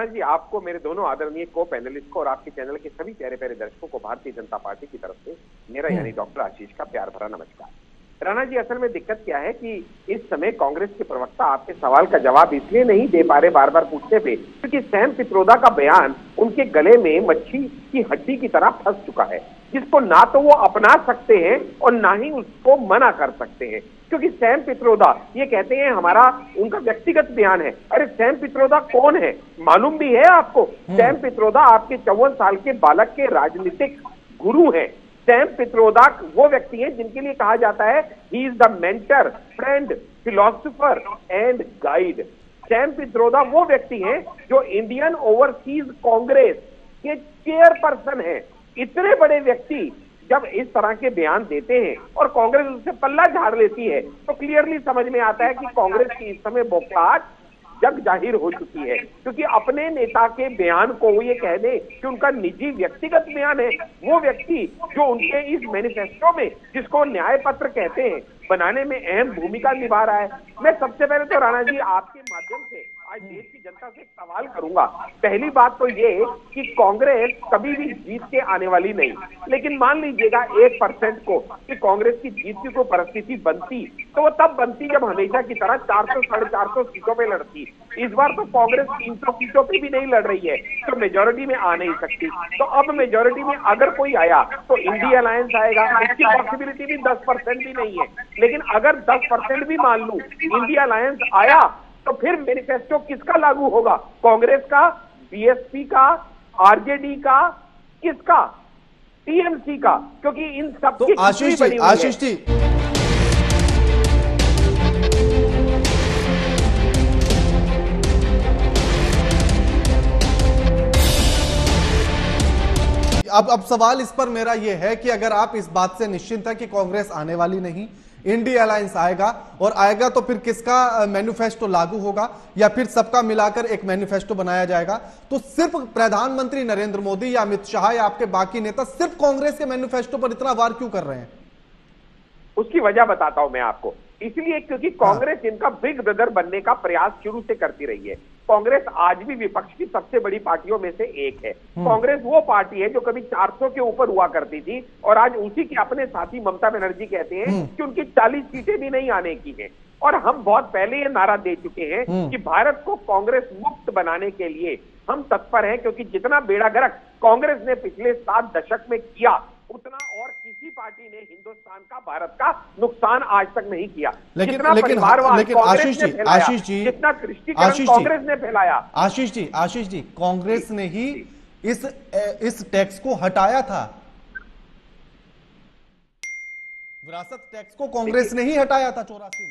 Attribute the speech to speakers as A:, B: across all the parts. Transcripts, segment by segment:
A: राणा जी, आपको, मेरे दोनों आदरणीय को पैनलिस्ट को और आपके चैनल के सभी प्यारे प्यारे दर्शकों को भारतीय जनता पार्टी की तरफ से मेरा यानी डॉक्टर आशीष का प्यार भरा नमस्कार। राणा जी, असल में दिक्कत क्या है कि इस समय कांग्रेस के प्रवक्ता आपके सवाल का जवाब इसलिए नहीं दे पा रहे बार बार पूछने पे, क्योंकि सैम पित्रोदा का बयान उनके गले में मच्छी की हड्डी की तरह फंस चुका है, जिसको ना तो वो अपना सकते हैं और ना ही उसको मना कर सकते हैं। क्योंकि सैम पित्रोदा ये कहते हैं हमारा, उनका व्यक्तिगत बयान है। अरे सैम पित्रोदा कौन है मालूम भी है आपको? सैम पित्रोदा आपके 54 साल के बालक के राजनीतिक गुरु हैं। सैम पित्रोदा वो व्यक्ति हैं जिनके लिए कहा जाता है he is the mentor, friend, philosopher and guide. Sam Pitroda वो व्यक्ति हैं जो इंडियन ओवरसीज कांग्रेस के चेयरपर्सन हैं। इतने बड़े व्यक्ति जब इस तरह के बयान देते हैं और कांग्रेस उससे पल्ला झाड़ लेती है, तो क्लियरली समझ में आता है कि कांग्रेस की इस समय बौखलाहट जग जाहिर हो चुकी है। क्योंकि अपने नेता के बयान को वो ये कह दे कि उनका निजी व्यक्तिगत बयान है, वो व्यक्ति जो उनके इस मैनिफेस्टो में, जिसको न्याय पत्र कहते हैं, बनाने में अहम भूमिका निभा रहा है। मैं सबसे पहले तो राणा जी आपके माध्यम से आज देश की जनता से एक सवाल करूंगा। पहली बात तो ये कि कांग्रेस कभी भी जीत के आने वाली नहीं, लेकिन मान लीजिएगा 1% को कि कांग्रेस की जीत की कोई परिस्थिति बनती, तो वो तब बनती जब हमेशा की तरह 400 साढ़े 400 सीटों पे लड़ती। इस बार तो कांग्रेस 300 सीटों पे भी नहीं लड़ रही है, तो मेजोरिटी में आ नहीं सकती। तो अब मेजोरिटी में अगर कोई आया तो इंडिया अलायंस आएगा, इसकी पॉसिबिलिटी भी 10% भी नहीं है। लेकिन अगर 10% भी मान लूं इंडिया अलायंस आया, तो फिर मैनिफेस्टो किसका लागू होगा? कांग्रेस का, बीएसपी का, आरजेडी का, किसका? टीएमसी का? क्योंकि इन सब
B: तो
A: की
B: आशीष जी अब सवाल इस पर मेरा यह है कि अगर आप इस बात से निश्चिंत है कि कांग्रेस आने वाली नहीं, इंडिया अलायंस आएगा, और आएगा तो फिर किसका मैनिफेस्टो लागू होगा, या फिर सबका मिलाकर एक मैनिफेस्टो बनाया जाएगा? तो सिर्फ प्रधानमंत्री नरेंद्र मोदी या अमित शाह या आपके बाकी नेता सिर्फ कांग्रेस के मैनिफेस्टो पर इतना वार क्यों कर रहे हैं?
A: उसकी वजह बताता हूं मैं आपको। इसलिए क्योंकि कांग्रेस इनका बिग ब्रदर बनने का प्रयास शुरू से करती रही है। कांग्रेस आज भी विपक्ष की सबसे बड़ी पार्टियों में से एक है। कांग्रेस वो पार्टी है जो कभी 400 के ऊपर हुआ करती थी, और आज उसी के अपने साथी ममता बनर्जी कहते हैं कि उनकी 40 सीटें भी नहीं आने की है। और हम बहुत पहले ये नारा दे चुके हैं कि भारत को कांग्रेस मुक्त बनाने के लिए हम तत्पर हैं, क्योंकि जितना बेड़ा गर्क कांग्रेस ने पिछले 7 दशक में किया, उतना और किसी पार्टी ने हिंदुस्तान का, भारत का नुकसान आज तक नहीं किया।
B: लेकिन
A: जितना परिवारवाद कांग्रेस ने फैलाया, जितना तुष्टिकरण कांग्रेस ने फैलाया।
B: आशीष जी, कांग्रेस ने ही इस टैक्स को हटाया था। विरासत टैक्स को कांग्रेस ने ही हटाया था 84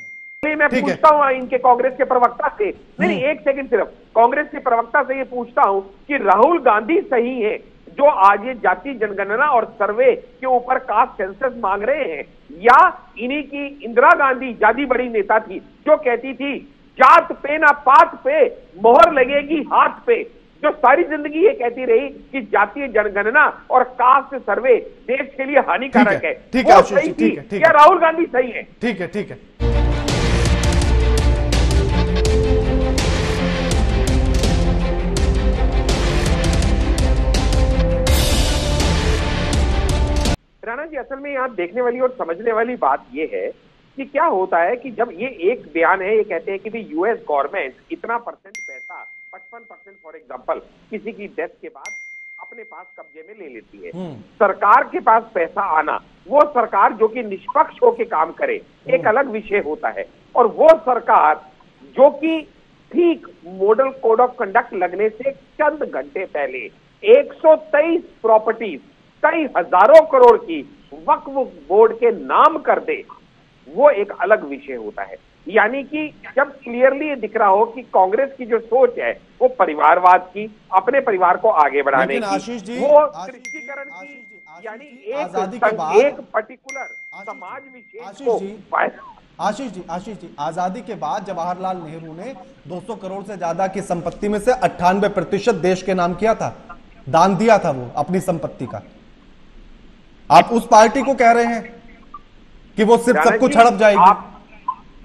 B: में।
A: मैं पूछता हूं इनके कांग्रेस के प्रवक्ता से, नहीं एक सेकंड, सिर्फ कांग्रेस के प्रवक्ता से ये पूछता हूं कि राहुल गांधी सही है जो आज ये जाति जनगणना और सर्वे के ऊपर कास्ट सेंसस मांग रहे हैं, या इन्हीं की इंदिरा गांधी ज्यादा बड़ी नेता थी जो कहती थी जात पे ना पात पे मोहर लगेगी हाथ पे, जो सारी जिंदगी ये कहती रही कि जातीय जनगणना और कास्ट सर्वे देश के लिए हानिकारक है।
B: ठीक है आशीष जी, ठीक है।
A: क्या राहुल गांधी सही है?
B: ठीक है।
A: राणा जी, असल में यहाँ देखने वाली और समझने वाली बात यह है कि क्या होता है कि जब ये एक बयान है, ये कहते हैं कि भी यूएस गवर्नमेंट इतना परसेंट पैसा, 55% फॉर एग्जांपल, किसी की डेथ के बाद अपने पास कब्जे में ले लेती है। सरकार के पास पैसा आना, वो सरकार जो कि निष्पक्ष होकर काम करे, एक अलग विषय होता है। और वो सरकार जो कि ठीक मॉडल कोड ऑफ कंडक्ट लगने से चंद घंटे पहले 123 प्रॉपर्टीज, कई हजारों करोड़ की वक्फ बोर्ड के नाम कर दे, वो एक अलग विषय होता है। यानी कि जब क्लियरली ये दिख रहा हो कि कांग्रेस की जो सोच है वो परिवारवाद की, अपने परिवार को आगे बढ़ाने की, वो तुष्टिकरण की, यानी एक पर्टिकुलर समाज विशेष को।
B: आशीष जी, आजादी के बाद जवाहरलाल नेहरू ने 200 करोड़ से ज्यादा की संपत्ति में से 98% देश के नाम किया था, दान दिया था वो अपनी संपत्ति का। आप उस पार्टी को कह रहे हैं कि वो सिर्फ सब कुछ हड़प जाएगी?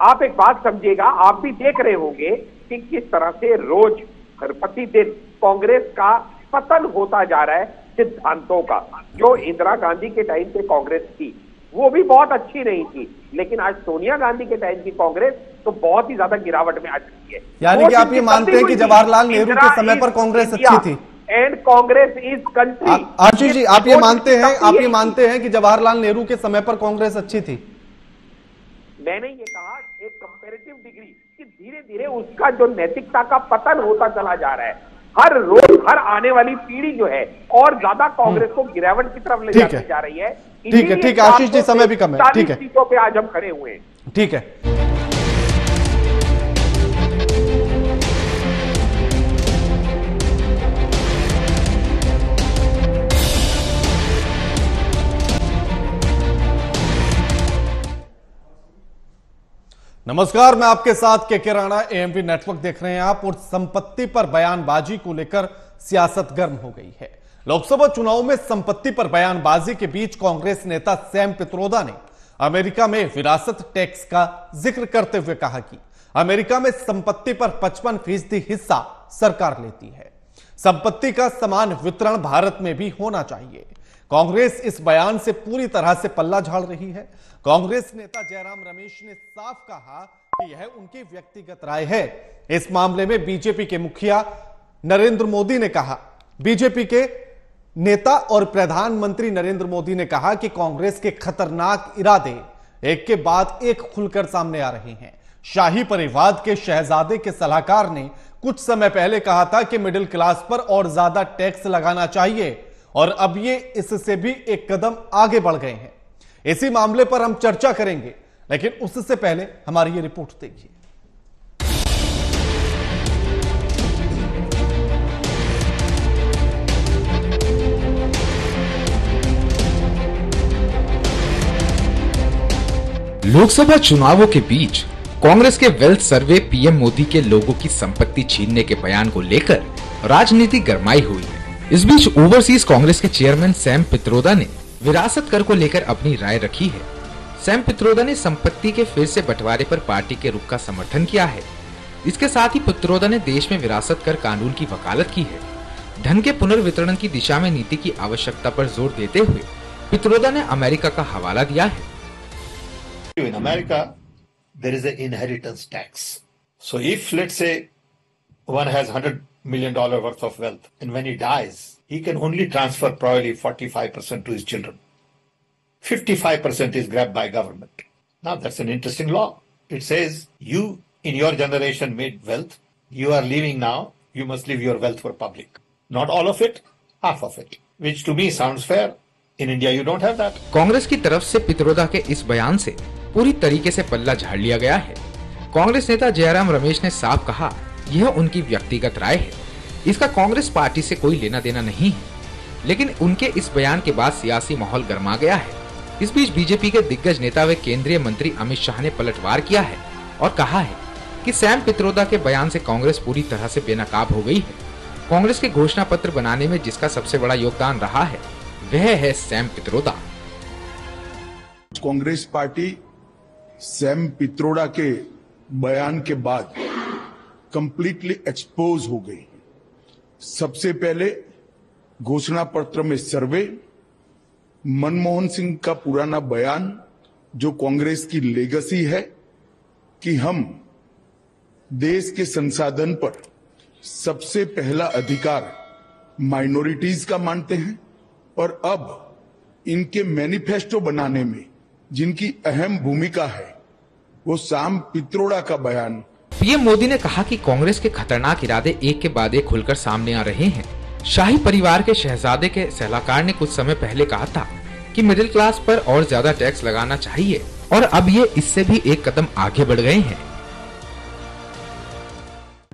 A: आप एक बात समझिएगा, आप भी देख रहे होंगे कि किस तरह से रोज प्रतिदिन कांग्रेस का पतन होता जा रहा है सिद्धांतों का। जो इंदिरा गांधी के टाइम पे कांग्रेस थी वो भी बहुत अच्छी नहीं थी, लेकिन आज सोनिया गांधी के टाइम की कांग्रेस तो बहुत ही ज्यादा गिरावट में आ चुकी है।
B: यानी कि आप ये मानते हैं कि जवाहरलाल नेहरू के समय पर कांग्रेस अच्छी थी
A: and Congress is country.
B: Ashish ji, आप ये मानते हैं कि जवाहरलाल नेहरू के समय पर कांग्रेस अच्छी थी?
A: मैंने ये कहा एक कंपैरेटिव डिग्री कि धीरे धीरे उसका जो नैतिकता का पतन होता चला जा रहा है। हर रोज हर आने वाली पीढ़ी जो है और ज्यादा कांग्रेस को गिरावट की तरफ ले जाती जा रही है।
B: ठीक है आशीष जी, समय भी कम है। ठीक है,
A: सीटों पे आज हम खड़े हुए हैं।
B: ठीक है। नमस्कार, मैं आपके साथ के राणा, एएमपी नेटवर्क देख रहे हैं आप। और संपत्ति पर बयानबाजी को लेकर सियासत गर्म हो गई है। लोकसभा चुनाव में संपत्ति पर बयानबाजी के बीच कांग्रेस नेता सैम पित्रोदा ने अमेरिका में विरासत टैक्स का जिक्र करते हुए कहा कि अमेरिका में संपत्ति पर 55% हिस्सा सरकार लेती है। संपत्ति का समान वितरण भारत में भी होना चाहिए। कांग्रेस इस बयान से पूरी तरह से पल्ला झाड़ रही है। कांग्रेस नेता जयराम रमेश ने साफ कहा कि यह उनकी व्यक्तिगत राय है। इस मामले में बीजेपी के मुखिया नरेंद्र मोदी ने कहा, बीजेपी के नेता और प्रधानमंत्री नरेंद्र मोदी ने कहा कि कांग्रेस के खतरनाक इरादे एक के बाद एक खुलकर सामने आ रहे हैं। शाही परिवार के शहजादे के सलाहकार ने कुछ समय पहले कहा था कि मिडिल क्लास पर और ज्यादा टैक्स लगाना चाहिए, और अब ये इससे भी एक कदम आगे बढ़ गए हैं। इसी मामले पर हम चर्चा करेंगे, लेकिन उससे पहले हमारी ये रिपोर्ट देखिए।
C: लोकसभा चुनावों के बीच कांग्रेस के वेल्थ सर्वे पीएम मोदी के लोगों की संपत्ति छीनने के बयान को लेकर राजनीति गरमाई हुई है। इस बीच ओवरसीज कांग्रेस के चेयरमैन सैम पित्रोदा ने विरासत कर को लेकर अपनी राय रखी है। सैम पित्रोदा ने संपत्ति के फिर से बंटवारे पर पार्टी के रुख का समर्थन किया है। इसके साथ ही पित्रोदा ने देश में विरासत कर कानून की वकालत की है। धन के पुनर्वितरण की दिशा में नीति की आवश्यकता पर जोर देते हुए पित्रोदा ने अमेरिका का हवाला दिया है।
D: In America, there is an inheritance tax. So if, let's say, one has $100 million worth of wealth, and when he dies, he can only transfer probably 45% to his children. 55% is grabbed by government. Now that's an interesting law. It says you in your generation made wealth, you are leaving now, you must leave your wealth for public. Not all of it, half of it, which to me sounds fair. In India you don't have that.
C: Congress की तरफ से पित्रोदा के इस बयान से पूरी तरीके से पल्ला झाड़ लिया गया है। कांग्रेस नेता जयराम रमेश ने साफ कहा, यह उनकी व्यक्तिगत राय है, इसका कांग्रेस पार्टी से कोई लेना देना नहीं है। लेकिन उनके इस बयान के बाद सियासी माहौल गर्मा गया है। इस बीच बीजेपी के दिग्गज नेता व केंद्रीय मंत्री अमित शाह ने पलटवार किया है और कहा है कि सैम पित्रोदा के बयान से कांग्रेस पूरी तरह से बेनकाब हो गई है। कांग्रेस के घोषणा पत्र बनाने में जिसका सबसे बड़ा योगदान रहा है वह है Sam Pitroda.
E: Congress party Sam Pitroda के बयान के बाद कंप्लीटली एक्सपोज हो गई। सबसे पहले घोषणा पत्र में सर्वे, मनमोहन सिंह का पुराना बयान जो कांग्रेस की लेगेसी है कि हम देश के संसाधन पर सबसे पहला अधिकार माइनॉरिटीज का मानते हैं, और अब इनके मैनिफेस्टो बनाने में जिनकी अहम भूमिका है वो सैम पित्रोदा का बयान।
C: पीएम मोदी ने कहा कि कांग्रेस के खतरनाक इरादे एक के बाद एक खुलकर सामने आ रहे हैं। शाही परिवार के शहजादे के सलाहकार ने कुछ समय पहले कहा था कि मिडिल क्लास पर और ज्यादा टैक्स लगाना चाहिए, और अब ये इससे भी एक कदम आगे बढ़ गए हैं।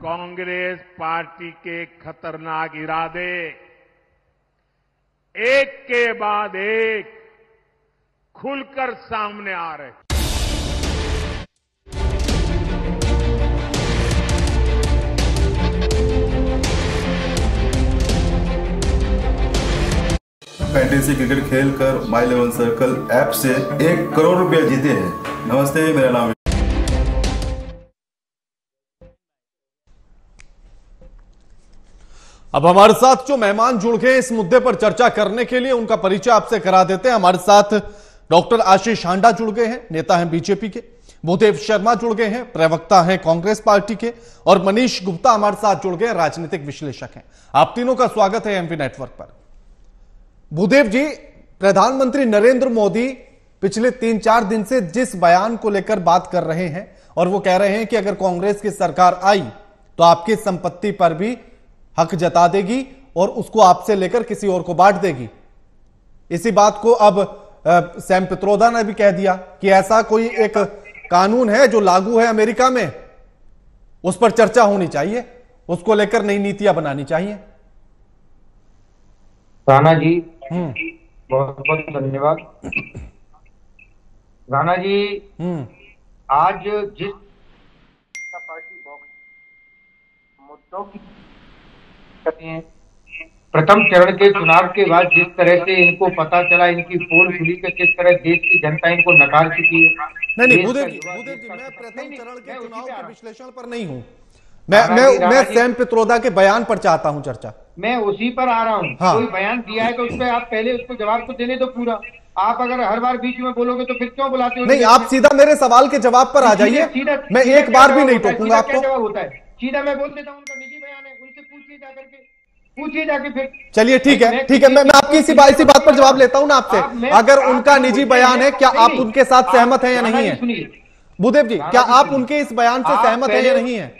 F: कांग्रेस पार्टी के खतरनाक इरादे एक के बाद एक खुलकर सामने आ रहे।
G: फैंटेसी क्रिकेट खेलकर माई लेवल सर्कल ऐप से 1 करोड़ रुपया जीते हैं। नमस्ते, मेरा नाम
B: अब हमारे साथ जो मेहमान जुड़ गए इस मुद्दे पर चर्चा करने के लिए, उनका परिचय आपसे करा देते हैं। हमारे साथ डॉक्टर आशीष हांडा जुड़ गए हैं, नेता हैं बीजेपी के। भूदेव शर्मा जुड़ गए हैं, प्रवक्ता हैं कांग्रेस पार्टी के। और मनीष गुप्ता हमारे साथ जुड़ गए, राजनीतिक विश्लेषक हैं। आप तीनों का स्वागत है एमपी नेटवर्क पर। भूदेव जी, प्रधानमंत्री नरेंद्र मोदी पिछले 3-4 दिन से जिस बयान को लेकर बात कर रहे हैं, और वो कह रहे हैं कि अगर कांग्रेस की सरकार आई तो आपकी संपत्ति पर भी हक जता देगी और उसको आपसे लेकर किसी और को बांट देगी। इसी बात को अब सैम पित्रोदा ने भी कह दिया कि ऐसा कोई एक कानून है जो लागू है अमेरिका में, उस पर चर्चा होनी चाहिए, उसको लेकर नई नीतियां बनानी चाहिए।
H: राणा जी बहुत बहुत धन्यवाद। राणा जी, आज जिस पार्टी मुद्दों की करते हैं, प्रथम चरण के चुनाव के बाद जिस तरह से इनको पता चला, इनकी पोल खुली कि किस तरह देश की जनता इनको नकार चुकी है।
B: नहीं भूदेव जी, मैं प्रथम चरण के चुनाव के विश्लेषण पर नहीं हूं। मैं सैम पित्रोदा के बयान पर चाहता हूं चर्चा।
H: मैं उसी पर आ रहा हूं। हाँ। कोई बयान दिया है तो उस पर आप पहले उसको जवाब तो देने दो पूरा। आप अगर हर बार बीच में बोलोगे तो फिर क्यों बुलाते हो? नहीं,
B: आप सीधा मेरे सवाल के जवाब पर आ जाइए। मैं एक बार भी नहीं टोकूंगा आपको।
H: जवाब होता है सीधा, मैं बोल देता हूं उनका निजी बयान है, उनसे पूछिए जाके फिर।
B: चलिए ठीक है, मैं आपकी इसी बात पर जवाब लेता हूं ना आपसे। अगर उनका निजी बयान है, क्या आप उनके साथ सहमत हैं या नहीं है? भूदेव जी, क्या आप उनके इस बयान से सहमत हैं या नहीं है?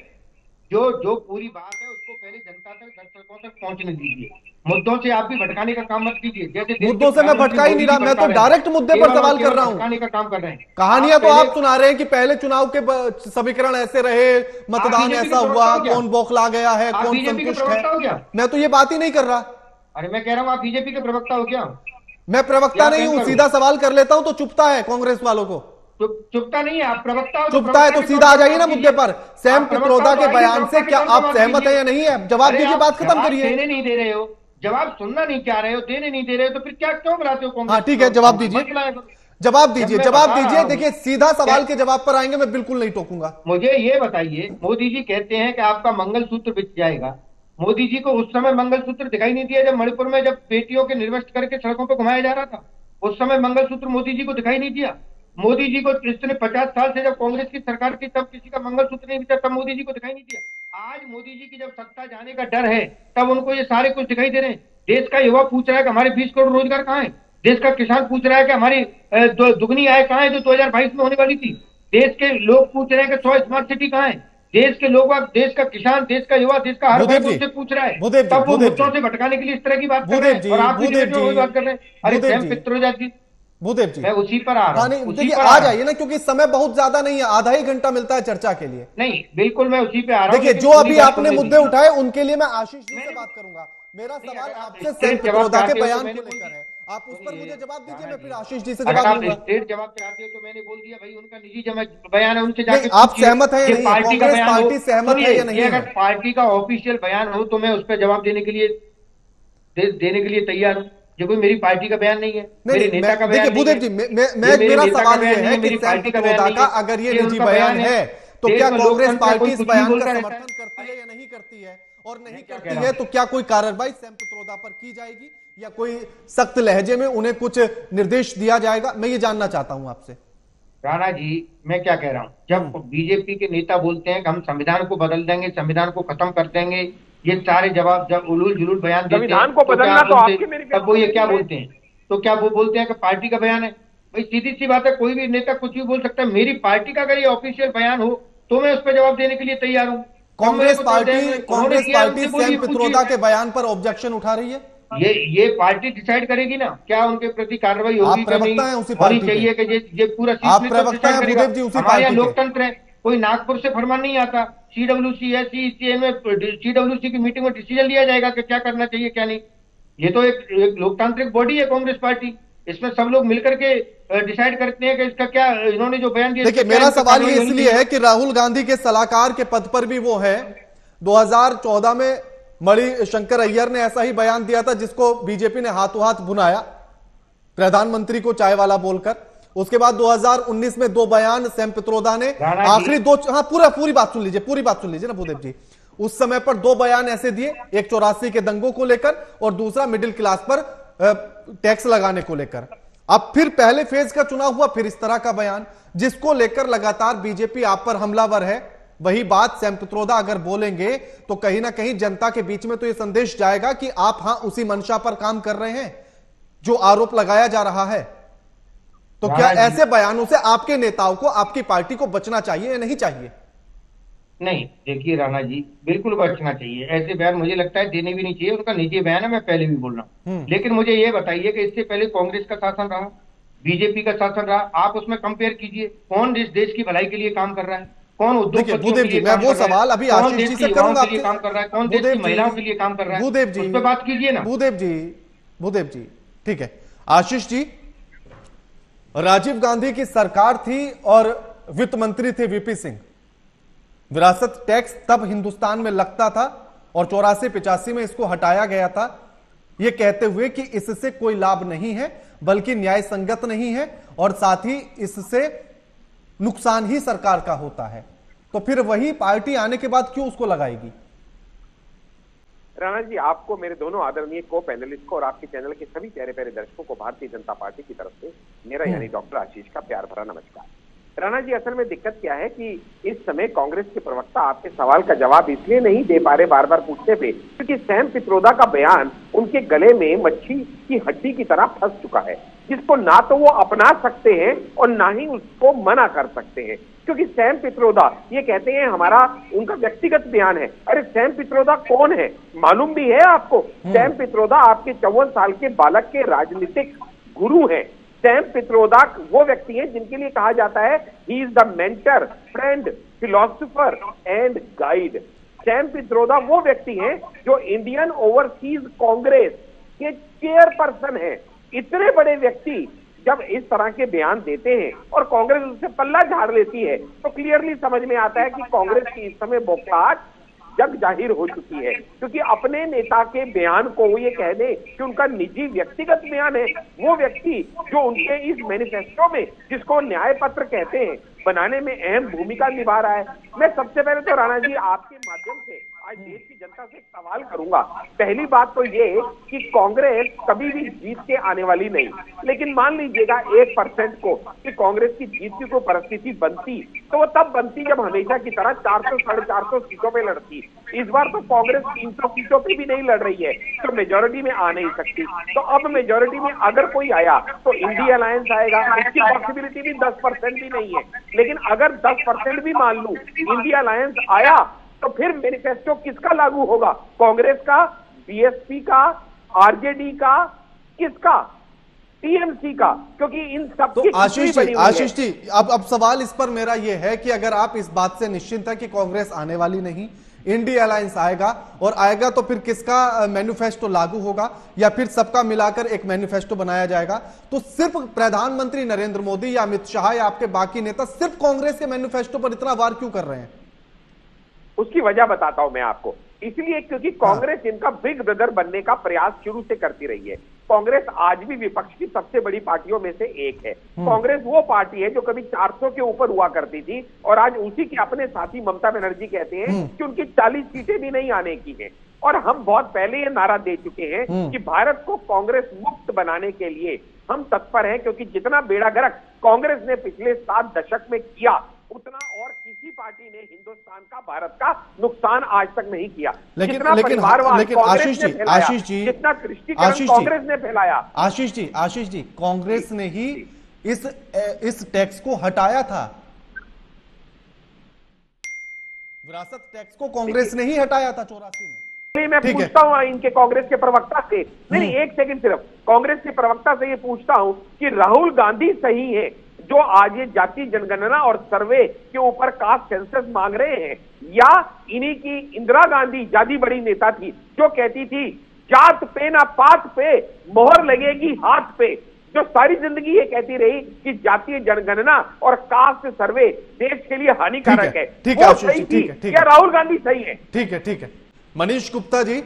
H: जो पूरी बात है उसको पहले जनता तक, दर्शकों तक पहुंचने दीजिए। मुद्दों से आप भी भटकाने का काम मत कीजिए। जैसे
B: मुद्दों से मैं भटका ही नहीं रहा, मैं तो डायरेक्ट मुद्दे पर सवाल कर रहा हूं।
H: भटकाने का काम कर रहे हैं।
B: कहानियां तो आप सुना रहे हैं कि पहले चुनाव के समीकरण ऐसे रहे, मतदान ऐसा हुआ, कौन बौखला गया है, कौन संतुष्ट है। मैं तो ये बात ही नहीं कर रहा।
H: अरे मैं कह रहा हूँ आप बीजेपी के प्रवक्ता हो क्या?
B: मैं प्रवक्ता नहीं हूँ, सीधा सवाल कर लेता हूँ तो चुपता है कांग्रेस वालों को।
H: चुपता नहीं है, आप प्रवक्ता हो।
B: चुपता है तो सीधा आ जाइए ना मुद्दे पर। सैम पित्रोदा के बयान से क्या आप सहमत हैं या नहीं है? जवाब दीजिए, बात खत्म करिए।
H: देने नहीं दे रहे हो, जवाब सुनना नहीं चाह रहे हो, देने नहीं दे रहे हो, तो फिर क्या क्यों बुलाते हो?
B: हाँ ठीक है, जवाब दीजिए, जवाब दीजिए। देखिए सीधा सवाल के जवाब पर आएंगे, मैं बिल्कुल नहीं टोकूंगा।
H: मुझे ये बताइए, मोदी जी कहते हैं कि आपका मंगलसूत्र बिक जाएगा। मोदी जी को उस समय मंगलसूत्र दिखाई नहीं दिया जब मणिपुर में जब बेटियों के निर्वस्त्र करके सड़कों पर घुमाया जा रहा था? उस समय मंगलसूत्र मोदी जी को दिखाई नहीं दिया? मोदी जी को इतने 50 साल से जब कांग्रेस की सरकार थी तब किसी का मंगलसूत्र नहीं दिखा, तब मोदी जी को दिखाई नहीं दिया। आज मोदी जी की जब सत्ता जाने का डर है तब उनको ये सारे कुछ दिखाई दे रहे हैं। देश का युवा पूछ रहा है कि हमारे 20 करोड़ रोजगार कहाँ है? देश का किसान पूछ रहा है कि हमारी दुगनी आय कहाँ है जो 2022 में होने वाली थी? देश के लोग पूछ रहे हैं कि 100 स्मार्ट सिटी कहाँ है? देश के लोग, देश का किसान, देश का युवा, देश का हर वर्ग मुझसे पूछ रहा है। तब वो मुद्दों से भटकाने के लिए इस तरह की बात कर रहे हैं और आप भी बात कर रहे हैं। अरे सैम पित्रोदा जी,
B: भूदेव जी,
H: मैं उसी पर आ रहा हूं।
B: देखिए आ जाइए ना, क्योंकि समय बहुत ज्यादा नहीं है, आधा ही घंटा मिलता है चर्चा के लिए।
H: नहीं बिल्कुल, मैं उसी पे आ रहा हूं।
B: देखिए जो अभी आपने मुद्दे उठाए उनके लिए मैं आशीष जी से बात करूंगा। मेरा सवाल आपसे सैम पित्रोदा के बयान को लेकर है, आप उस पर मुझे जवाब दीजिए, मैं फिर आशीष जी से जवाब दूंगा।
H: स्ट्रेट जवाब चाहते हो तो मैंने बोल दिया भाई, उनका निजी बयान है, उनसे जाके
B: आप सहमत हैं या नहीं? पार्टी सहमत है या नहीं?
H: अगर पार्टी का ऑफिशियल बयान हो तो मैं उस पर जवाब देने के लिए तैयार हूँ। जो कोई मेरी पार्टी का बयान नहीं है, मेरे नेता का बयान नहीं है।
B: जी, मेरा सवाल ये है कि सैम पित्रोदा का अगर ये निजी बयान है तो क्या कांग्रेस पार्टी इस बयान का समर्थन करती है या नहीं करती है? और नहीं करती है तो क्या कोई कार्रवाई सैम पित्रोदा पर की जाएगी या कोई सख्त लहजे में उन्हें कुछ निर्देश दिया जाएगा? मैं ये जानना चाहता हूं आपसे।
H: राणा जी, मैं क्या कह रहा हूं, जब बीजेपी के नेता बोलते हैं कि हम संविधान को बदल देंगे, संविधान को खत्म कर देंगे, ये सारे जवाब जब उलूल जुलूल बयान देते हैं
A: को बदलना तो आपके मेरे
H: तब वो ये क्या बोलते हैं? तो क्या वो बोलते हैं कि पार्टी का बयान है? भाई सीधी सी बात है, कोई भी नेता कुछ भी बोल सकता है। मेरी पार्टी का अगर ये ऑफिशियल बयान हो तो मैं उस पर जवाब देने के लिए तैयार हूँ।
B: कांग्रेस पार्टी सैम पित्रोदा के बयान पर ऑब्जेक्शन उठा रही है।
H: ये पार्टी डिसाइड करेगी ना क्या उनके प्रति कार्रवाई होगी कि नहीं होनी चाहिए कि ये पूरा हमारे यहाँ लोकतंत्र है। कोई नागपुर से फरमान नहीं आता, सीडब्ल्यूसी है, सीडब्ल्यूसी की मीटिंग में डिसीजन लिया जाएगा कि क्या करना चाहिए क्या नहीं। ये तो एक लोकतांत्रिक बॉडी है कांग्रेस पार्टी, इसमें सब लोग मिलकर के डिसाइड करते हैं कि इसका क्या, इन्होंने जो बयान दिया।
B: देखिए मेरा सवाल ये इसलिए है कि राहुल गांधी के सलाहकार के पद पर भी वो है। 2014 में मणिशंकर अय्यर ने ऐसा ही बयान दिया था जिसको बीजेपी ने हाथों हाथ भुनाया, प्रधानमंत्री को चाय वाला बोलकर। उसके बाद 2019 में 2 बयान सैम पित्रोदा ने, आखिरी 2, हाँ पूरी बात सुन लीजिए ना भूदेव जी। उस समय पर दो बयान ऐसे दिए, एक 84 के दंगों को लेकर और दूसरा मिडिल क्लास पर टैक्स लगाने को लेकर। अब फिर पहले फेज का चुनाव हुआ, फिर इस तरह का बयान, जिसको लेकर लगातार बीजेपी आप पर हमलावर है। वही बात सैम पित्रोदा अगर बोलेंगे तो कहीं ना कहीं जनता के बीच में तो यह संदेश जाएगा कि आप हां उसी मंशा पर काम कर रहे हैं जो आरोप लगाया जा रहा है। तो क्या ऐसे बयानों से आपके नेताओं को, आपकी पार्टी को बचना चाहिए या नहीं चाहिए?
H: नहीं, देखिए राणा जी, बिल्कुल बचना चाहिए। ऐसे बयान मुझे लगता है देने भी नहीं चाहिए। उनका निजी बयान है, मैं पहले भी बोल रहा हूँ। लेकिन मुझे ये बताइए कि इससे पहले कांग्रेस का शासन रहा, बीजेपी का शासन रहा, आप उसमें कंपेयर कीजिए कौन इस देश की भलाई के लिए काम कर रहा है, कौन उद्योगपतियों के लिए
B: मैं वो सवाल अभी आशीष जी से करूंगा,
H: काम कर रहा है, कौन देश की महिलाओं के लिए काम कर रहा है,
B: भूदेव जी
H: उस पर बात कीजिए ना।
B: भूदेव जी ठीक है। आशीष जी, राजीव गांधी की सरकार थी और वित्त मंत्री थे वीपी सिंह। विरासत टैक्स तब हिंदुस्तान में लगता था और 84-85 में इसको हटाया गया था, यह कहते हुए कि इससे कोई लाभ नहीं है, बल्कि न्याय संगत नहीं है और साथ ही इससे नुकसान ही सरकार का होता है। तो फिर वही पार्टी आने के बाद क्यों उसको लगाएगी?
A: राणा जी, आपको, मेरे दोनों आदरणीय को पैनलिस्ट को और आपके चैनल के सभी प्यारे प्यारे दर्शकों को भारतीय जनता पार्टी की तरफ से मेरा यानी डॉक्टर आशीष का प्यार भरा नमस्कार। राणा जी, असल में दिक्कत क्या है कि इस समय कांग्रेस के प्रवक्ता आपके सवाल का जवाब इसलिए नहीं दे पा रहे बार बार पूछने पे, क्योंकि सैम पित्रोदा का बयान उनके गले में मच्छी की हड्डी की तरह फंस चुका है, जिसको ना तो वो अपना सकते हैं और ना ही उसको मना कर सकते हैं। क्योंकि सैम पित्रोदा ये कहते हैं हमारा, उनका व्यक्तिगत बयान है। अरे सैम पित्रोदा कौन है मालूम भी है आपको? सैम पित्रोदा आपके 54 साल के बालक के राजनीतिक गुरु हैं। सैम पित्रोदा वो व्यक्ति हैं जिनके लिए कहा जाता है he is the mentor, friend, philosopher and guide. Sam Pitroda वो व्यक्ति हैं जो इंडियन ओवरसीज कांग्रेस के चेयरपर्सन हैं। इतने बड़े व्यक्ति जब इस तरह के बयान देते हैं और कांग्रेस उससे पल्ला झाड़ लेती है, तो क्लियरली समझ में आता है कि कांग्रेस की इस समय बौखलाहट जग जाहिर हो चुकी है। क्योंकि अपने नेता के बयान को वो ये कह दे कि उनका निजी व्यक्तिगत बयान है, वो व्यक्ति जो उनके इस मैनिफेस्टो में, जिसको न्याय पत्र कहते हैं, बनाने में अहम भूमिका निभा रहा है। मैं सबसे पहले तो राणा जी आपके माध्यम से आज देश की जनता से एक सवाल करूंगा। पहली बात तो ये कि कांग्रेस कभी भी जीत के आने वाली नहीं, लेकिन मान लीजिएगा 1% को कि कांग्रेस की जीत की कोई परिस्थिति बनती, तो वो तब बनती जब हमेशा की तरह 400-450 सीटों पे लड़ती। इस बार तो कांग्रेस 300 सीटों पे भी नहीं लड़ रही है, तो मेजोरिटी में आ नहीं सकती। तो अब मेजोरिटी में अगर कोई आया तो इंडिया अलायंस आएगा, इसकी पॉसिबिलिटी भी 10% भी नहीं है। लेकिन अगर 10% भी मान लूं इंडिया अलायंस आया, तो फिर मैनिफेस्टो किसका लागू होगा? कांग्रेस का, बीएसपी का, आरजेडी का, किसका? टीएमसी का? क्योंकि इन सब
B: तो आशीष जी अब सवाल इस पर मेरा यह है कि अगर आप इस बात से निश्चिंत है कि कांग्रेस आने वाली नहीं, इंडिया अलायंस आएगा, और आएगा तो फिर किसका मैनिफेस्टो लागू होगा या फिर सबका मिलाकर एक मैनिफेस्टो बनाया जाएगा? तो सिर्फ प्रधानमंत्री नरेंद्र मोदी या अमित शाह या आपके बाकी नेता सिर्फ कांग्रेस के मैनिफेस्टो पर इतना वार क्यों कर रहे हैं?
A: उसकी वजह बताता हूं मैं आपको। इसलिए क्योंकि कांग्रेस इनका बिग ब्रदर बनने का प्रयास शुरू से करती रही है। कांग्रेस आज भी विपक्ष की सबसे बड़ी पार्टियों में से एक है। कांग्रेस वो पार्टी है जो कभी 400 के ऊपर हुआ करती थी और आज उसी के अपने साथी ममता बनर्जी कहते हैं कि उनकी 40 सीटें भी नहीं आने की है। और हम बहुत पहले ये नारा दे चुके हैं कि भारत को कांग्रेस मुक्त बनाने के लिए हम तत्पर हैं, क्योंकि जितना बेड़ा गर्क कांग्रेस ने पिछले 7 दशक में किया, उतना और किसी पार्टी ने हिंदुस्तान का, भारत का नुकसान आज तक नहीं किया।
B: लेकिन
A: जितना परिवारवाद कांग्रेस ने फैलाया, जितना कृष्टिकरण कांग्रेस ने फैलाया।
B: आशीष जी, कांग्रेस ने ही इस टैक्स को हटाया था। विरासत टैक्स को कांग्रेस ने ही हटाया था 84 में।
A: मैं पूछता हूं इनके कांग्रेस के प्रवक्ता से, नहीं एक सेकंड, सिर्फ कांग्रेस के प्रवक्ता से ये पूछता हूं कि राहुल गांधी सही है जो आज ये जाति जनगणना और सर्वे के ऊपर कास्ट सेंसस मांग रहे हैं, या इन्हीं की इंदिरा गांधी ज्यादा बड़ी नेता थी जो कहती थी जात पे ना पात पे मोहर लगेगी हाथ पे, जो सारी जिंदगी ये कहती रही कि जातीय जनगणना और कास्ट सर्वे देश के लिए हानिकारक है।
B: ठीक है आशीष जी, ठीक है,
A: क्या राहुल गांधी सही है?
B: ठीक है। मनीष गुप्ता जी,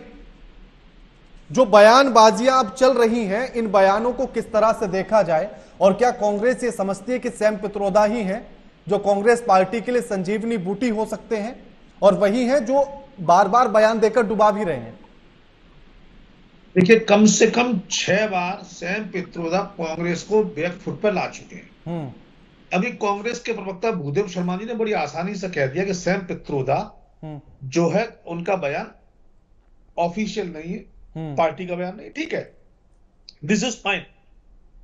B: जो बयानबाजियां अब चल रही हैं, इन बयानों को किस तरह से देखा जाए, और क्या कांग्रेस ये समझती है कि सैम पित्रोदा ही हैं जो कांग्रेस पार्टी के लिए संजीवनी बूटी हो सकते हैं, और वही हैं जो बार बार बयान देकर डुबा भी रहे हैं।
I: देखिए, कम से कम 6 बार सैम पित्रोदा कांग्रेस को बैकफुट पर ला चुके हैं। अभी कांग्रेस के प्रवक्ता भूदेव शर्मा जी ने बड़ी आसानी से कह दिया कि सैम पित्रोदा जो है उनका बयान ऑफिशियल नहीं है, पार्टी का बयान नहीं। ठीक है, दिस इज फाइन,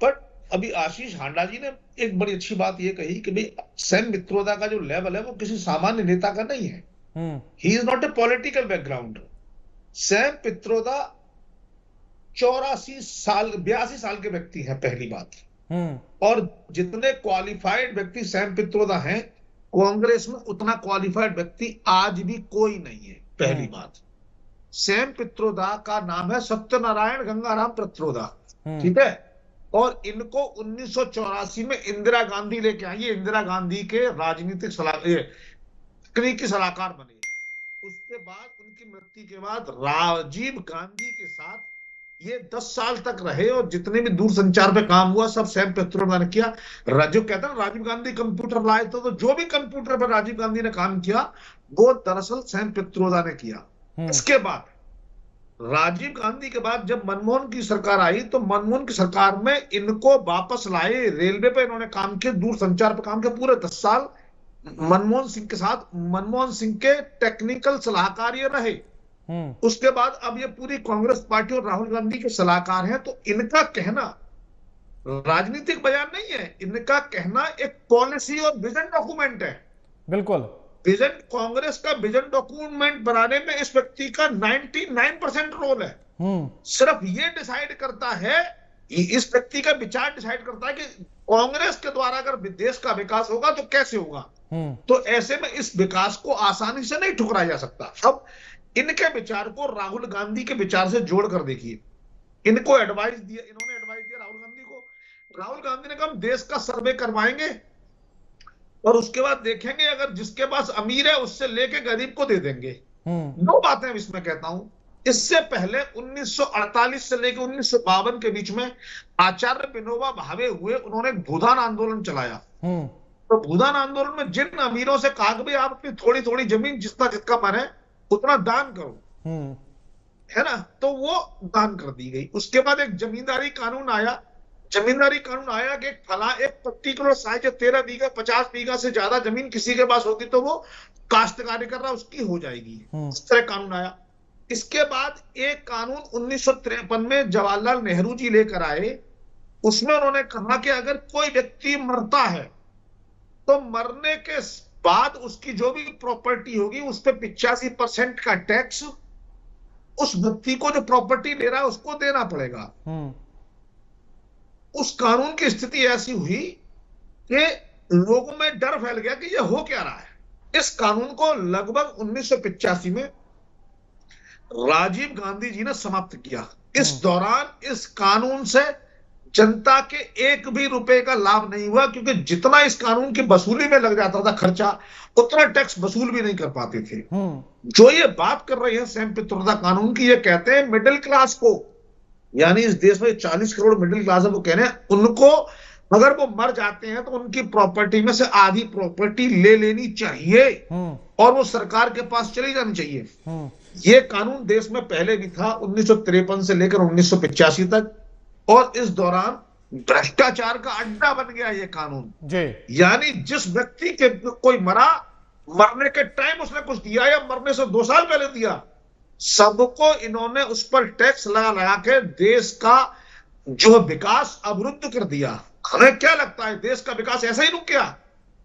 I: बट अभी आशीष हांडा जी ने एक बड़ी अच्छी बात यह कही कि भाई सैम पित्रोदा का जो लेवल है वो किसी सामान्य नेता का नहीं है। He is not a political background. Sam Pitroda 82 साल के व्यक्ति हैं, पहली बात। और जितने क्वालिफाइड व्यक्ति सैम पित्रोदा हैं कांग्रेस में, उतना क्वालिफाइड व्यक्ति आज भी कोई नहीं है, पहली बात। सैम पित्रोदा का नाम है सत्यनारायण गंगाराम पित्रोदा, ठीक है। और इनको 1984 में इंदिरा गांधी लेके आई, इंदिरा गांधी के राजनीतिक तकनीकी सलाहकार बने। उसके बाद उनकी मृत्यु के बाद राजीव गांधी के साथ ये 10 साल तक रहे और जितने भी दूरसंचार पे काम हुआ सब सैम पित्रोदा ने किया। जो कहता है राजीव गांधी कंप्यूटर लाए थे, तो जो भी कंप्यूटर पर राजीव गांधी ने काम किया वो दरअसल सैम पित्रोदा ने किया। इसके बाद राजीव गांधी के बाद जब मनमोहन की सरकार आई तो मनमोहन की सरकार में इनको वापस लाए, रेलवे पे इन्होंने काम किया, दूरसंचार पे काम किया पूरे 10 साल मनमोहन सिंह के साथ। मनमोहन सिंह के टेक्निकल सलाहकार ये रहे। उसके बाद अब ये पूरी कांग्रेस पार्टी और राहुल गांधी के सलाहकार हैं। तो इनका कहना राजनीतिक बयान नहीं है, इनका कहना एक पॉलिसी और विजन डॉक्यूमेंट है।
B: बिल्कुल,
I: विजन, कांग्रेस का विजन डॉक्यूमेंट बनाने में इस व्यक्ति का 99% रोल है। सिर्फ ये डिसाइड करता है, इस व्यक्ति का विचार डिसाइड करता है कि कांग्रेस के द्वारा अगर देश का विकास होगा तो कैसे होगा। तो ऐसे में इस विकास को आसानी से नहीं ठुकराया जा सकता। अब इनके विचार को राहुल गांधी के विचार से जोड़कर देखिए। इनको एडवाइस दिया, इन्होंने एडवाइस दिया राहुल गांधी को। राहुल गांधी ने कहा हम देश का सर्वे करवाएंगे और उसके बाद देखेंगे, अगर जिसके पास अमीर है उससे लेके गरीब को दे देंगे। 2 बातें इसमें कहता हूं। इससे पहले 1948 से लेकर 1952 के बीच में आचार्य विनोबा भावे हुए, उन्होंने भूदान आंदोलन चलाया। तो भूदान आंदोलन में जिन अमीरों से कहा कि भाई आप अपनी थोड़ी थोड़ी जमीन जितना जितना मन है उतना दान करो, है ना, तो वो दान कर दी गई। उसके बाद एक जमींदारी कानून आया। जमींदारी कानून आया कि एक पर्टिकुलर साइज 13 बीघा 50 बीघा से ज्यादा जमीन किसी के पास होगी तो वो काश्तकारी कर रहा उसकी हो जाएगी। इस तरह कानून आया। इसके बाद एक कानून 1953 में जवाहरलाल नेहरू जी लेकर आए। उसमें उन्होंने कहा कि अगर कोई व्यक्ति मरता है तो मरने के बाद उसकी जो भी प्रॉपर्टी होगी उस पर 85% का टैक्स उस व्यक्ति को जो प्रॉपर्टी ले रहा है उसको देना पड़ेगा। उस कानून की स्थिति ऐसी हुई कि लोगों में डर फैल गया कि ये हो क्या रहा है। इस कानून को लगभग 1985 में राजीव गांधी जी ने समाप्त किया। इस दौरान इस कानून से जनता के 1 भी रुपए का लाभ नहीं हुआ, क्योंकि जितना इस कानून की वसूली में लग जाता था खर्चा, उतना टैक्स वसूल भी नहीं कर पाते थे। जो ये बात कर रहे हैं सैम पित्रोदा कानून की, ये कहते हैं मिडिल क्लास को, यानी इस देश में 40 करोड़ मिडिल क्लास है, वो कह रहे हैं उनको अगर वो मर जाते हैं तो उनकी प्रॉपर्टी में से आधी प्रॉपर्टी ले लेनी चाहिए और वो सरकार के पास चली जानी चाहिए। ये कानून देश में पहले भी था 1953 से लेकर 1985 तक, और इस दौरान भ्रष्टाचार का अड्डा बन गया ये कानून जी। यानी जिस व्यक्ति के कोई मरा, मरने के टाइम उसने कुछ दिया या मरने से 2 साल पहले दिया, सबको इन्होंने उस पर टैक्स लगा के देश का जो विकास अवरुद्ध कर दिया। हमें क्या लगता है देश का विकास ऐसा ही रुक गया?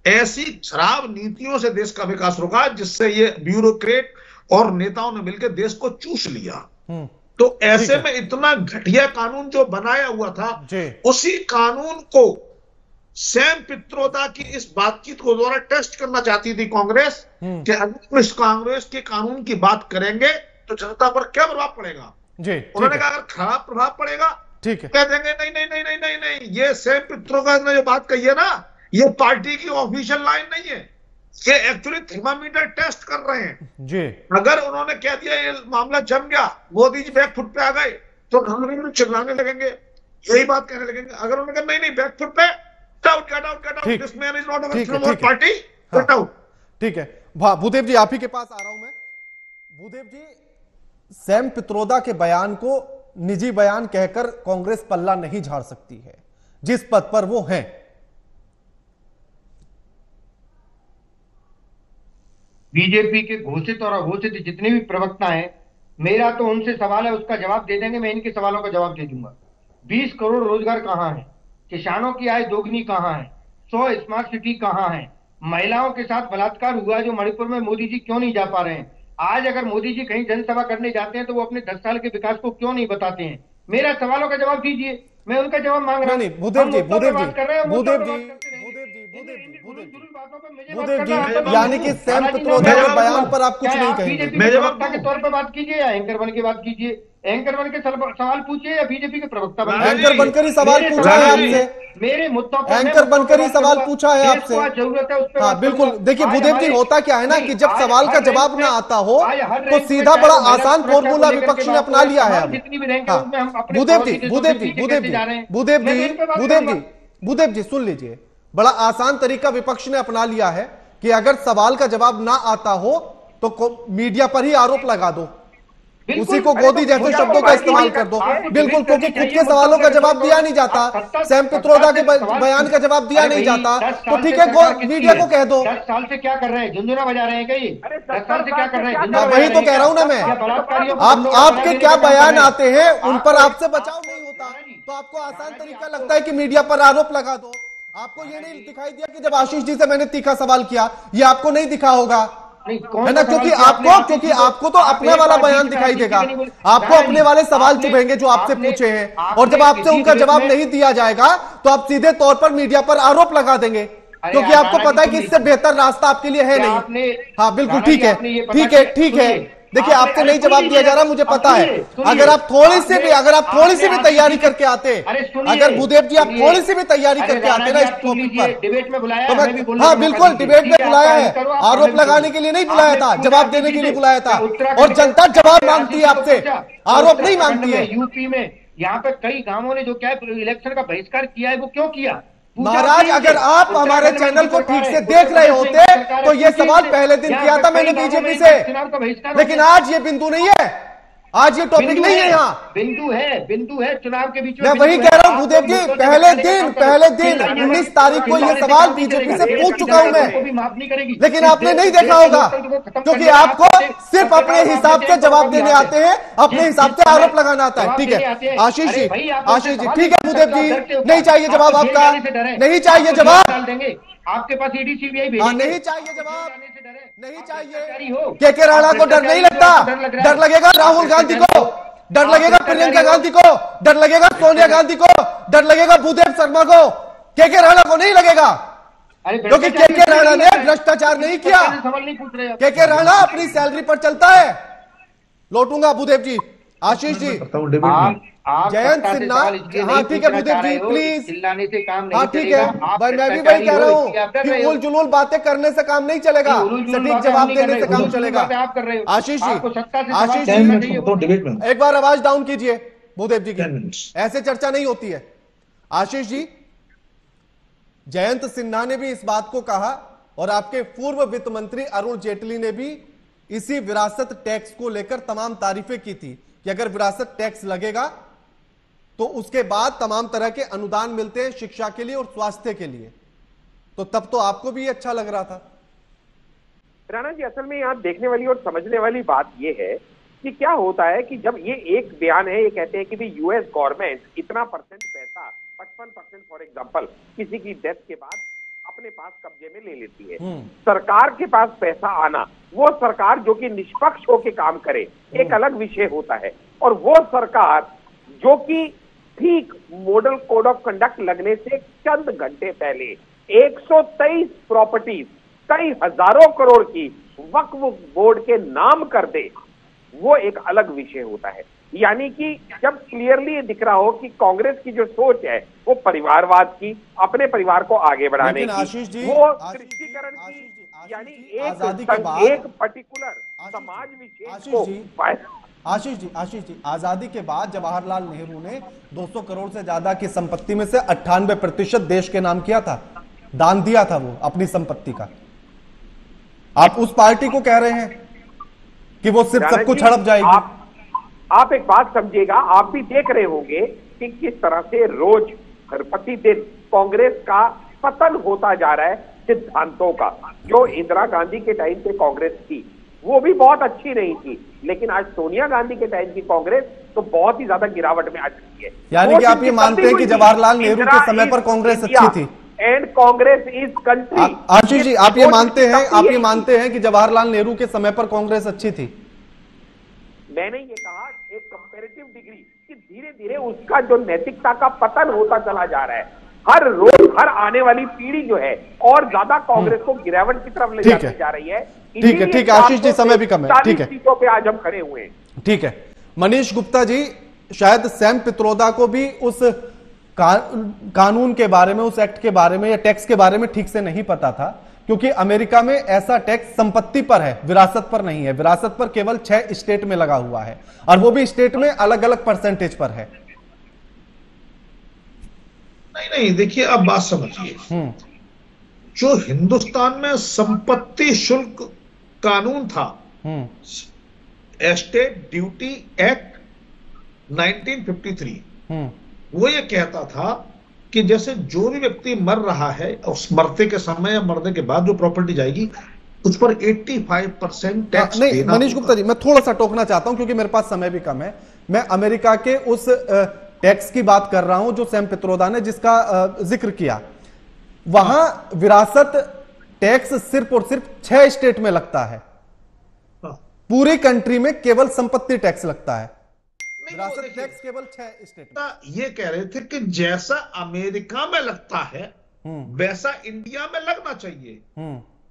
I: ऐसी खराब नीतियों से देश का विकास रुका, जिससे ये ब्यूरोक्रेट और नेताओं ने मिलकर देश को चूस लिया। तो ऐसे में इतना घटिया कानून जो बनाया हुआ था, उसी कानून को सैम पित्रोदा की इस बातचीत को द्वारा टेस्ट करना चाहती थी कांग्रेस कि अगर इस कांग्रेस के कानून की बात करेंगे तो जनता पर क्या प्रभाव पड़ेगा। उन्होंने कहा अगर खराब प्रभाव पड़ेगा ठीक है, कह देंगे नहीं नहीं नहीं नहीं नहीं नहीं, ये सैम पित्रोदा ने जो बात कही है ना, ये पार्टी की ऑफिशियल लाइन नहीं है, ये एक्चुअली थर्मामीटर टेस्ट कर रहे हैं जी। अगर उन्होंने कह दिया ये मामला जम गया, मोदी जी बैकफुट पे आ गए, तो हम चिल्लाने लगेंगे, यही बात कहने लगेंगे। अगर उन्होंने कहा नहीं नहीं बैकफुट पे, this man is not a party, get out.
B: ठीक है, भूदेव जी आप ही के पास आ रहा हूं मैं। भूदेव जी, सैम पित्रोदा के बयान को निजी बयान कहकर कांग्रेस पल्ला नहीं झाड़ सकती है जिस पद पर वो हैं।
H: बीजेपी के घोषित और अघोषित जितने भी प्रवक्ता हैं, मेरा तो उनसे सवाल है, उसका जवाब दे देंगे, मैं इनके सवालों का जवाब दे दूंगा। 20 करोड़ रोजगार कहां है? किसानों की आय दोगुनी कहां है? 100 स्मार्ट सिटी कहां है? महिलाओं के साथ बलात्कार हुआ जो मणिपुर में, मोदी जी क्यों नहीं जा पा रहे हैं? आज अगर मोदी जी कहीं जनसभा करने जाते हैं तो वो अपने 10 साल के विकास को क्यों नहीं बताते हैं? मेरा सवालों का जवाब दीजिए, मैं उनका जवाब मांग रहा हूं।
B: नहीं, भूदेव जी, यानी कि सैम पित्रोदा के बयान पर आप कुछ नहीं कहेंगे?
H: प्रवक्ता के तौर पर बात कीजिए या एंकर बन के बात कीजिए। एंकर बन के सवाल पूछिए या बीजेपी के प्रवक्ता बन के?
B: एंकर बनकर ही सवाल पूछा है आपसे,
H: मेरे मुद्दों पर
B: एंकर बनकर ही सवाल पूछा है आपसे।
H: जरूरत है उस पर।
B: हाँ बिल्कुल। देखिए भूदेव जी, होता क्या है ना कि जब सवाल का जवाब ना आता हो तो सीधा बड़ा आसान फॉर्मूला विपक्ष ने अपना लिया है। भूदेव जी सुन लीजिए, बड़ा आसान तरीका विपक्ष ने अपना लिया है कि अगर सवाल का जवाब ना आता हो तो मीडिया पर ही आरोप लगा दो, उसी को गोदी जैसे शब्दों का इस्तेमाल कर दो। बिल्कुल, क्योंकि खुद के सवालों का जवाब दिया नहीं जाता, सैम पित्रोदा के बयान का जवाब दिया नहीं जाता, तो ठीक है मीडिया को कह दो।
H: 10 साल से क्या कर रहे हैं? झुंझुना बजा रहे हैं कहीं? 10 साल से क्या कर रहे हैं?
B: वही तो कह रहा हूं ना मैं। आपके क्या बयान आते हैं उन पर आपसे बचाव नहीं होता, तो आपको आसान तरीका लगता है कि मीडिया पर आरोप लगा दो। आपको ये नहीं दिखाई दिया कि जब आशीष जी से मैंने तीखा सवाल किया, ये आपको नहीं दिखा होगा, है ना? क्योंकि आपको तो अपने वाला बयान दिखाई देगा, आपको अपने वाले सवाल चुभेंगे जो आपसे पूछे हैं, और जब आपसे उनका जवाब नहीं दिया जाएगा तो आप सीधे तौर पर मीडिया पर आरोप लगा देंगे, क्योंकि आपको पता है कि इससे बेहतर रास्ता आपके लिए है नहीं। हाँ बिल्कुल, ठीक है, ठीक है, ठीक है। देखिए आपसे नहीं जवाब दिया जा रहा, मुझे पता है। अगर आप थोड़ी सी भी तैयारी करके आते, अगर भूदेव जी आप थोड़ी सी भी तैयारी करके आते ना इस टॉपिक पर,
H: डिबेट में बुलाया,
B: हाँ बिल्कुल डिबेट में बुलाया है, आरोप लगाने के लिए नहीं बुलाया था, जवाब देने के लिए बुलाया था, और जनता जवाब मांगती है आपसे, आरोप नहीं मांगती है।
H: यूपी में यहाँ पे कई गांवों ने जो क्या इलेक्शन का बहिष्कार किया है, वो क्यों किया?
B: महाराज, अगर आप हमारे चैनल को ठीक से देख रहे होते तो ये सवाल पहले दिन किया था मैंने बीजेपी से, लेकिन आज ये बिंदु नहीं है, आज ये टॉपिक नहीं है। यहाँ
H: बिंदु है चुनाव के बीच में।
B: मैं वही कह रहा हूँ भूदेव जी, पहले दिन 19 तारीख को ये सवाल बीजेपी से पूछ चुका हूँ मैं, लेकिन आपने नहीं देखा होगा, क्योंकि आपको सिर्फ अपने हिसाब से जवाब देने आते हैं, अपने हिसाब से आरोप लगाना आता है। ठीक है आशीष जी, ठीक है भूदेव जी, नहीं चाहिए जवाब आपका, नहीं चाहिए जवाब
H: आपके पास ईडी सीबीआई
B: नहीं चाहिए जवाब, नहीं चाहिए। के राणा को डर नहीं लगता? डर लगेगा राहुल गांधी को, डर लगेगा प्रियंका गांधी को, डर लगेगा सोनिया गांधी को, डर लगेगा भूदेव शर्मा को, के राणा को नहीं लगेगा, क्योंकि के राणा ने भ्रष्टाचार नहीं किया। के राणा अपनी सैलरी पर चलता है। लौटूंगा भूदेव जी, आशीष जी, जयंत सिन्हा, हाँ ठीक है भूदेव जी प्लीज, हाँ ठीक है, मैं भी वही कह रहा हूँ कि उल जुलूल बातें करने से काम नहीं चलेगा, सटीक जवाब देने से काम चलेगा। आशीष जी, एक बार आवाज डाउन कीजिए भूदेव जी की, ऐसे चर्चा नहीं होती है। आशीष जी, जयंत सिन्हा ने भी इस बात को कहा और आपके पूर्व वित्त मंत्री अरुण जेटली ने भी इसी विरासत टैक्स को लेकर तमाम तारीफें की थी कि अगर विरासत टैक्स लगेगा तो उसके बाद तमाम तरह के अनुदान मिलते हैं शिक्षा के लिए और स्वास्थ्य के लिए, तो तब तो आपको भी अच्छा लग रहा था।
A: राणा जी, असल में यहाँ देखने वाली और समझने वाली बात यह है कि क्या होता है कि जब ये एक बयान है, ये कहते हैं कि भाई यूएस गवर्नमेंट इतना परसेंट पैसा 55% फॉर एग्जांपल किसी की डेथ के बाद अपने पास कब्जे में ले लेती है। सरकार के पास पैसा आना, वो सरकार जो कि निष्पक्ष होकर काम करे, एक अलग विषय होता है, और वो सरकार जो कि ठीक मॉडल कोड ऑफ कंडक्ट लगने से चंद घंटे पहले 123 प्रॉपर्टीज कई हजारों करोड़ की वक्फ बोर्ड के नाम कर दे, वो एक अलग विषय होता है। यानी कि जब क्लियरली ये दिख रहा हो कि कांग्रेस की जो सोच है वो परिवारवाद की, अपने परिवार को आगे बढ़ाने की, वो कृषिकरण की, यानी एक पर्टिकुलर समाज विशेष को।
B: आशीष जी, आजादी के बाद जवाहरलाल नेहरू ने 200 करोड़ से ज्यादा की संपत्ति में से 98% देश के नाम किया था, दान दिया था वो अपनी संपत्ति का। आप उस पार्टी को कह रहे हैं कि वो सिर्फ सब कुछ हड़प जाएगी?
A: आप एक बात समझिएगा, आप भी देख रहे होंगे कि किस तरह से रोज प्रतिदिन कांग्रेस का पतन होता जा रहा है सिद्धांतों का। जो इंदिरा गांधी के टाइम पे कांग्रेस थी वो भी बहुत अच्छी नहीं थी, लेकिन आज सोनिया गांधी के टाइम की कांग्रेस तो बहुत ही ज्यादा गिरावट में आ चुकी है।
B: यानी कि आप ये मानते हैं कि जवाहरलाल नेहरू के समय पर कांग्रेस अच्छी थी
A: and Congress is country?
B: Ashish ji, आप ये मानते हैं कि जवाहरलाल नेहरू के समय पर कांग्रेस अच्छी थी?
A: मैंने ये कहा एक कंपैरेटिव डिग्री कि धीरे धीरे उसका जो नैतिकता का पतन होता चला जा रहा है। हर रोज हर आने वाली पीढ़ी जो है और ज्यादा कांग्रेस को गिरावट की तरफ ले जाती जा रही है।
B: ठीक है आशीष जी, समय भी कम है। ठीक है,
A: सीटों पे आज हम खड़े हुए हैं।
B: ठीक है मनीष गुप्ता जी, शायद सैम पित्रोदा को भी उस कानून के बारे में, उस एक्ट के बारे में या टैक्स के बारे में ठीक से नहीं पता था, क्योंकि अमेरिका में ऐसा टैक्स संपत्ति पर है, विरासत पर नहीं है। विरासत पर केवल 6 स्टेट में लगा हुआ है और वो भी स्टेट में अलग अलग परसेंटेज पर है।
I: नहीं, देखिए आप बात समझिए, जो हिंदुस्तान में संपत्ति शुल्क कानून था, एस्टेट ड्यूटी एक्ट 1953, वो ये कहता था कि जैसे जो भी व्यक्ति मर रहा है, उस मरते के समय या मरने के बाद जो प्रॉपर्टी जाएगी उस पर 85% टैक्स
B: नहीं। मनीष गुप्ता जी, मैं थोड़ा सा टोकना चाहता हूं क्योंकि मेरे पास समय भी कम है। मैं अमेरिका के उस टैक्स की बात कर रहा हूं जो सैम पित्रोदा ने जिसका जिक्र किया। वहां विरासत टैक्स सिर्फ और सिर्फ 6 स्टेट में लगता है, पूरी कंट्री में केवल संपत्ति टैक्स लगता है। विरासत टैक्स केवल 6 स्टेट में।
I: ये कह रहे थे कि जैसा अमेरिका में लगता है वैसा इंडिया में लगना चाहिए।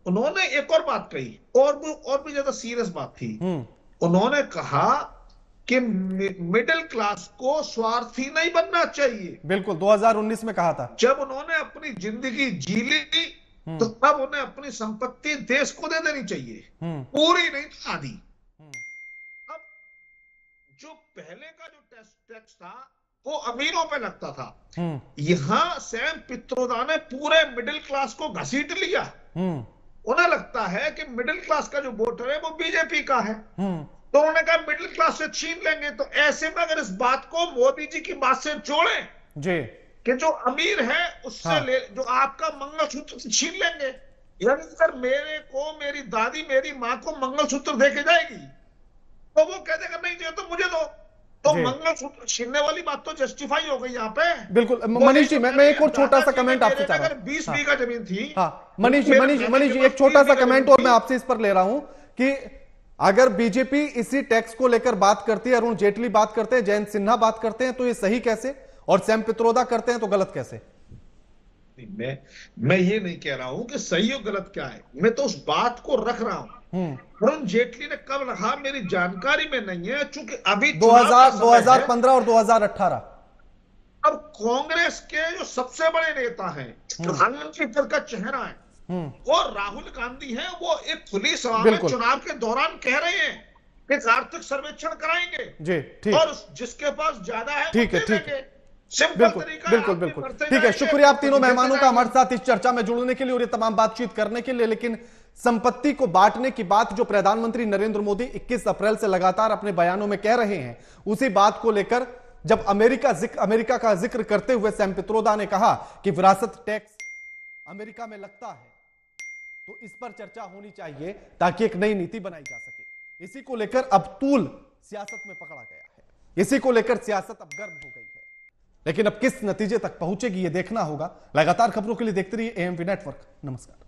I: उन्होंने एक और बात कही और भी ज्यादा सीरियस बात थी। उन्होंने कहा कि मिडिल क्लास को स्वार्थी नहीं बनना चाहिए।
B: बिल्कुल, 2019 में कहा था।
I: जब उन्होंने अपनी जिंदगी जी ली तो तब उन्हें अपनी संपत्ति देश को दे देनी चाहिए, पूरी नहीं तो आधी। अब जो पहले का जो टैक्स था वो अमीरों पे लगता था, यहां सैम पित्रोदा ने पूरे मिडिल क्लास को घसीट लिया। उन्हें लगता है कि मिडिल क्लास का जो वोटर है वो बीजेपी का है, तो उन्होंने कहा मिडिल क्लास से छीन लेंगे। तो ऐसे में अगर इस बात को मोदी जी की बात से जोड़ें
B: जी
I: कि जो अमीर है उससे ले, जो आपका मंगलसूत्र छीन लेंगे, यानी अगर मेरे को मेरी दादी मेरी माँ को मंगलसूत्र देके जाएगी तो वो कह देगा नहीं दे तो मुझे दो, तो मंगलसूत्र छीनने वाली बात तो जस्टिफाई हो गई यहाँ पे।
B: बिल्कुल मनीष जी, मैं एक और छोटा सा कमेंट आपसे चाह रहा हूँ।
I: 20 बीघा जमीन थी।
B: हाँ मनीष जी, एक छोटा सा कमेंट और मैं आपसे इस पर ले रहा हूं कि अगर बीजेपी इसी टैक्स को लेकर बात करती है, अरुण जेटली बात करते हैं, जयंत सिन्हा बात करते हैं, तो ये सही कैसे, और सैम पित्रोदा करते हैं तो गलत कैसे?
I: मैं ये नहीं कह रहा हूं कि सही और गलत क्या है, मैं तो उस बात को रख रहा हूं। अरुण जेटली ने कब रखा मेरी जानकारी में नहीं है, चूंकि अभी
B: 2015 और 2018।
I: अब कांग्रेस के जो सबसे बड़े नेता हैं, प्रधानमंत्री पद का चेहरा है, वो राहुल गांधी हैं, वो एक खुली सभा में चुनाव के दौरान कह रहे हैं कि आर्थिक सर्वेक्षण कराएंगे
B: जी, ठीक,
I: और जिसके पास ज्यादा है
B: ठीक है, ठीक है, बिल्कुल। ठीक है, शुक्रिया आप तीनों मेहमानों का हमारे साथ इस चर्चा में जुड़ने के लिए और ये तमाम बातचीत करने के लिए। लेकिन संपत्ति को बांटने की बात जो प्रधानमंत्री नरेंद्र मोदी 21 अप्रैल से लगातार अपने बयानों में कह रहे हैं, उसी बात को लेकर जब अमेरिका का जिक्र करते हुए सैम पित्रोदा ने कहा कि विरासत टैक्स अमेरिका में लगता है, तो इस पर चर्चा होनी चाहिए ताकि एक नई नीति बनाई जा सके। इसी को लेकर अब तूल सियासत में पकड़ा गया है, इसी को लेकर सियासत अब गर्म हो गई है, लेकिन अब किस नतीजे तक पहुंचेगी ये देखना होगा। लगातार खबरों के लिए देखते रहिए एएमपी नेटवर्क। नमस्कार।